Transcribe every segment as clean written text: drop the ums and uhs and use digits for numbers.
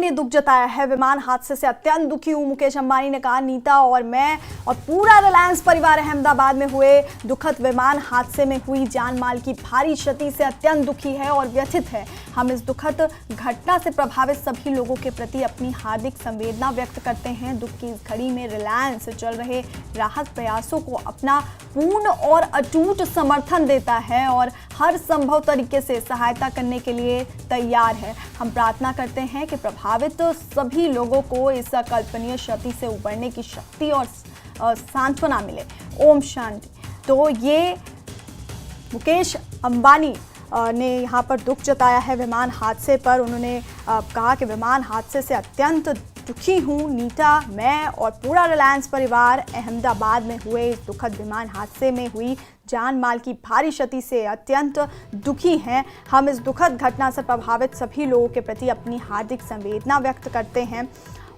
ने दुख जताया है। विमान हादसे से अत्यंत दुखी हूं, मुकेश अंबानी ने कहा। नीता और मैं और पूरा रिलायंस परिवार अहमदाबाद में हुए दुखद विमान हादसे में हुई जान माल की भारी क्षति से अत्यंत दुखी है और व्यथित है। हम इस दुखद घटना से प्रभावित सभी लोगों के प्रति अपनी हार्दिक संवेदना व्यक्त करते हैं। दुख की इस घड़ी में रिलायंस चल रहे राहत प्रयासों को अपना पूर्ण और अटूट समर्थन देता है और हर संभव तरीके से सहायता करने के लिए तैयार है। हम प्रार्थना करते हैं कि प्रभावित सभी लोगों को इस अकल्पनीय क्षति से उबरने की शक्ति और सांत्वना मिले। ओम शांति। तो ये मुकेश अंबानी ने यहाँ पर दुख जताया है विमान हादसे पर। उन्होंने कहा कि विमान हादसे से अत्यंत दुखी हूँ। नीता, मैं और पूरा रिलायंस परिवार अहमदाबाद में हुए इस दुखद विमान हादसे में हुई जान माल की भारी क्षति से अत्यंत दुखी हैं। हम इस दुखद घटना से प्रभावित सभी लोगों के प्रति अपनी हार्दिक संवेदना व्यक्त करते हैं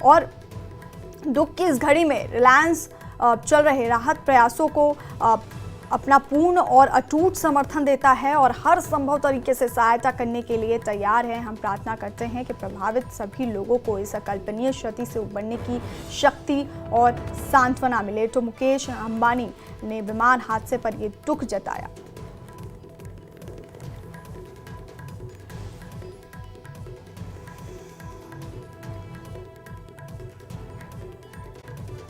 और दुख की इस घड़ी में रिलायंस चल रहे राहत प्रयासों को अपना पूर्ण और अटूट समर्थन देता है और हर संभव तरीके से सहायता करने के लिए तैयार है। हम प्रार्थना करते हैं कि प्रभावित सभी लोगों को इस अकल्पनीय क्षति से उबरने की शक्ति और सांत्वना मिले। तो मुकेश अंबानी ने विमान हादसे पर ये दुख जताया।